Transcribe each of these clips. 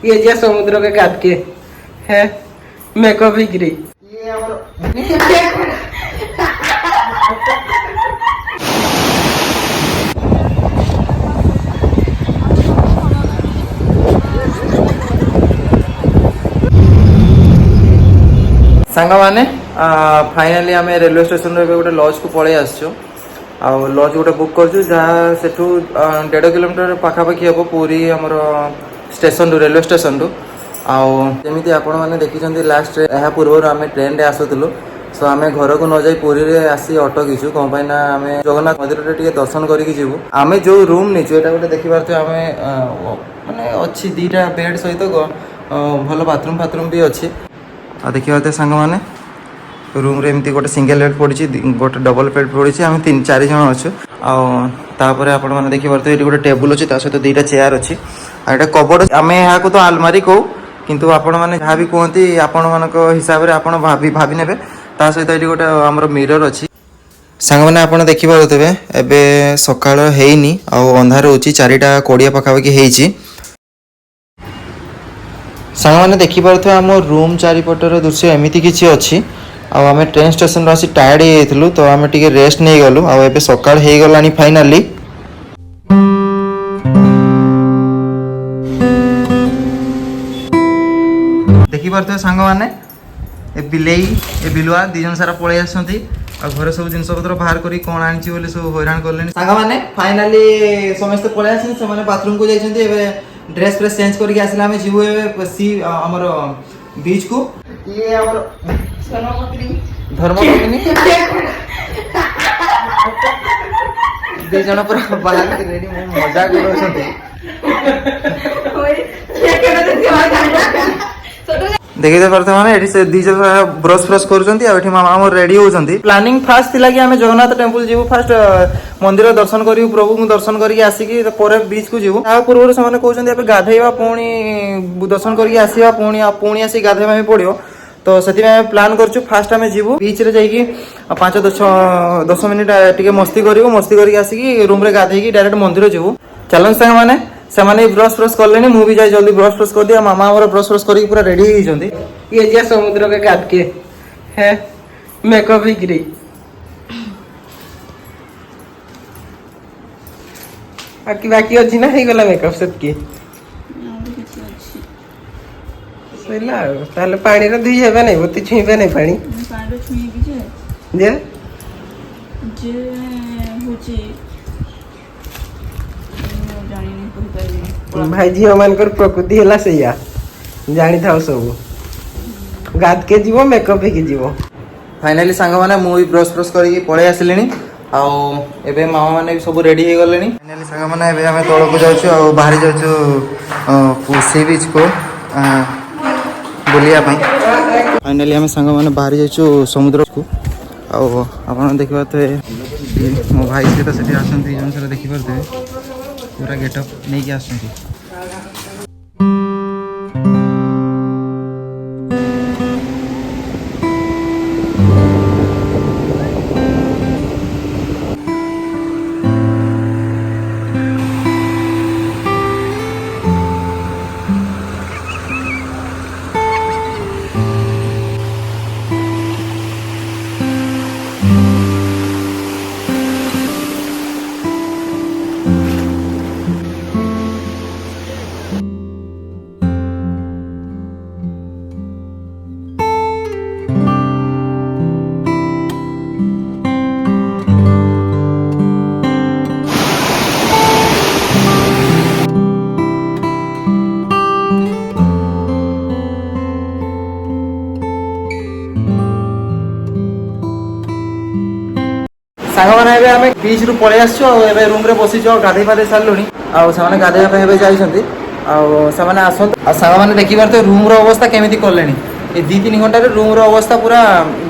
ये जा समुद्र के घाट के है मेकअप बिक्री ये सांग मैंने फाइनाली आम रेलवे स्टेशन गोटे लॉज को पलि आसचु आ लॉज गोटे बुक कर जहाँ से 1.5 किलोमीटर पाखापाखि हम पूरी आमर स्टेशन रु रेलवे स्टेशन रु आमती आपण मैंने देखी लास्ट यह पूर्व आम ट्रेन रे आसुलु सो आम घर को न जाई पूरी रे आसी अटकीचु कौन पाई ना आम जगन्नाथ मंदिर टे दर्शन करके जीवु आम जो रूम नीचु यहाँ गोटे देखिपे आम माने अच्छी 2टा बेड सहित भल बाथरूम फाथरूम भी अच्छी आ देखिए सांग मैंने रूम रे एमती गोटे सिंगल बेड पड़ी गोटे डबल बेड पड़ी आम 3-4 जन अच्छु आपर आपने देखिए ये गोटे टेबुल अच्छी सहित 2टा चेयर अच्छी आटा कबोर्ड आम यहाँ को तो आलमारी कहू किंतु आपण मैंने जहाँ भी कहते आपण मान हिसाब से आप भाभी ने सहित ये गोटे आमर मिरर अच्छी सांग मैंने आप देखिपे एवं सकाल हैनी अंधार हो 4:20 पाखापाखि होती सांग मैंने देखिपे आम रूम चारिपटर दृश्य एमती किसी अच्छी आम ट्रेन स्टेशन आसी टायर्ड हो तो आम टे रेस्ट नहीं गलु आए सकाल हो गला फाइनाली देखिपे सांग मैंने बिलेई ए बिलुआ 2 जन सारा पलि आसती घर सब जिन पत्र बाहर कर कौन आनी बोले सब हैरान कले सांग मैंने फाइनाली समस्ते पलि आसे बाथरूम को जाइए ड्रेस फ्रेस चेंज करके आसला आम जीवु सी आमर बीच को ये आमर धर्मपत्नी 2 जन पूरा बाहर रेडी मजा कर देखिए पारे से 2 जन ब्रश फ्रश कर मामा रेडी होती प्लानिंग फास्ट थी कि आम जगन्नाथ टेम्पल जीवु फास्ट मंदिर दर्शन करूँ प्रभु को दर्शन करके आसिकी बीच को जीवु पूर्व से कहते गाधेवा पुणी दर्शन करके आसवा पुणी आसी गाधेवा पड़ो तो से प्लान कर फास्ट आम जीवु बीच रे जाइए 5-10 मिनिट टे मस्ती करूँ मस्ती करके आसिकी रूम रे गाधेकी डायरेक्ट मंदिर जीवु चलन सांग मैंने से ब्रश फ्रश कले मुझे भी जाए जल्दी ब्रश फ्रश कर दिया मामा हमारा ब्रश फ्रश करके पूरा रेडी होती ये जा समुद्र के घाट के है मेकअप बिक्री बाकी अच्छी ना हो गला मेकअप सेटकी सैला पानी रे धुई हेबे नहीं बती छुईबे नहीं पानी पानी छुई कि जे होची भाई झील मान प्रकृति है सैया जानी था सब गाद के जीव मेकअप के जीव फाइनाली सांग मैंने मुझे ब्रश ब्रश करके पलि आसिले एवं मामा मैंने सब रेडी हो गले फाइनाली सांग मैंने आम तौक को जाऊँ बाहरी जाऊँ सी बीच को बुलिया फाइनाली आम सांग मैंने बाहरी जाऊँ समुद्र को आप देखिए मो भाई सहित से आसती जन सारा देखिपे पूरा गेटअप नहीं आसती सांग मैंने आम बीच रू पलि आसु रूम रे बसी गाधे पाधे सारू आने गाधेवाई जाइए आसत सांग मैंने देखिए रूम अवस्था केमी कले ये 2-3 घंटा रूम अवस्था पूरा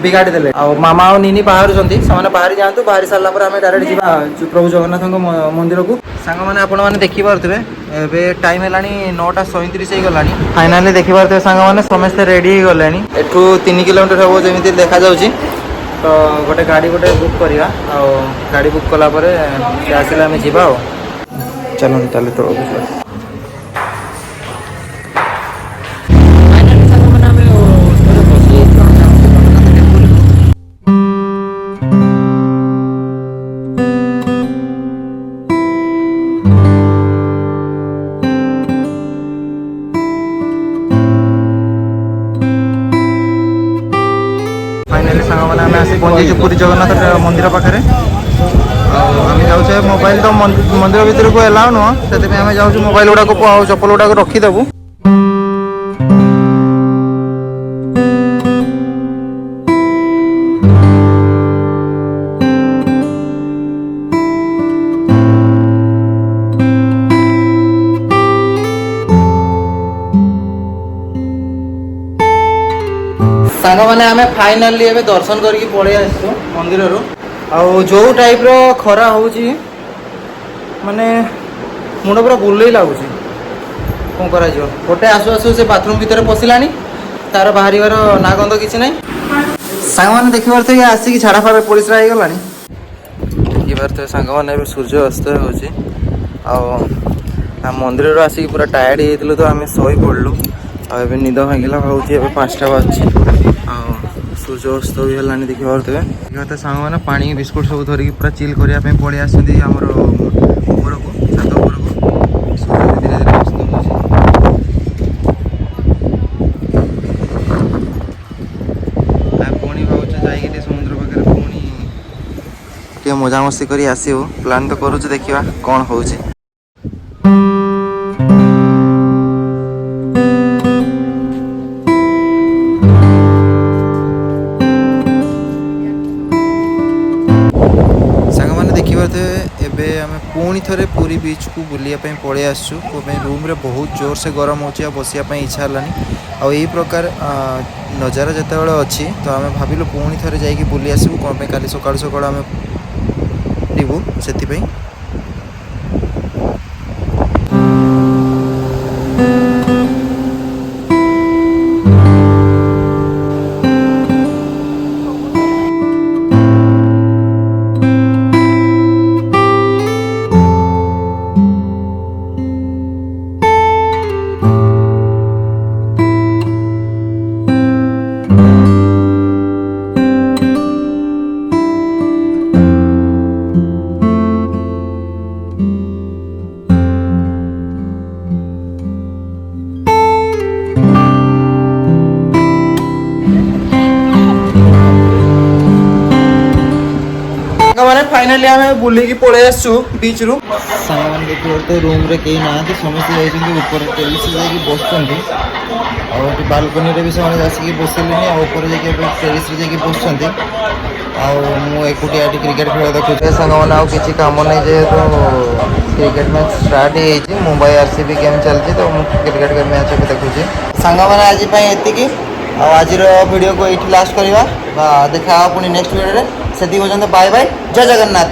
बिगाड़ी देले मामा और नीनी बाहर बाहरी जातु बाहरी सारा आम डायरेक्ट जावा प्रभु जगन्नाथ मंदिर को सांग मैंने आपने देखिपे ए टाइम है 9:37 गला फाइनाली देखिपे सांग मैंने समस्ते रेडी हो गले एठू 3 किलोमीटर हम जमी देखा जाऊँगी तो गोटे गाड़ी गोटे बुक करवा गाड़ी बुक कलापर से आसले आम जा चलो ताले तो पहुँचे पुरी जगन्नाथ मंदिर पाखे आम जाऊे मोबाइल तो मंदिर भितर को एलाउ नुह से आम जाऊँ मोबाइल गुड़ाक चप्पल गुड़ाक रखीदेबू। सांग मैंने आम फाइनाली एवं दर्शन करके पलि आसु मंदिर जो टाइप खरा हो माने मुंड पूरा बुले लगुच कौन कर गोटे आसु आसु से बाथरूम भितर पशिला तार बाहर ना गंध कि ना सांग मैंने देखी पारे आसिक छाड़ा फाड़ परिश्रा हो गला देखी पारे सांग मैंने सूर्य अस्त हो मंदिर आसिक पूरा टायर्ड हो तो आम शई पड़लु आबे निद भांगिला भावुची एबे 5टा बाजची सूर्य अस्त भी है देखी पारे कहते सांग मैंने पानी बिस्कुट सब धरिकी पूरा चिल करने पलि आसती आमर ऊपर को छात ऊपर को सूर्य धीरे धीरे अस्त पुणी भावुँ जाइए समुद्र पाखे पुणी मजा मस्ती कर आसो प्लान तो करुच देखा कौन हो पुणी थे पूरी बीच को बुलायापी पलि आसु रूम रे बहुत जोर से गरम हो बसापी इच्छा है आई प्रकार नजारा जिते बड़े अच्छी तो आम भाविलु पुणी थे जाकि बुली आसबू कौन काली सकाल सकाल आम जीवु से मैंने फाइनाली आम बुलिकी पलि आसु बीच रू सामान देखिए रूम रे कहीं ना समस्त ऊपर टेरिस जाकि बस बालकनी भी से आसिक बसले ऊपर टेरिस जाकि बस मुझे क्रिकेट खेल देखुचे सांग मैंने आउ किसी कम नहीं जेहेतु क्रिकेट मैच स्टार्ट हो मुंबई आरसीबी गेम चलती तो मुझे क्रिकेट मैच भी देखुचे सांग मैंने आज ये आज वीडियो को ये लास्ट करवा देखा पुणी नेक्स्ट वीडियो से पर्यंत बाय बाय जय जगन्नाथ।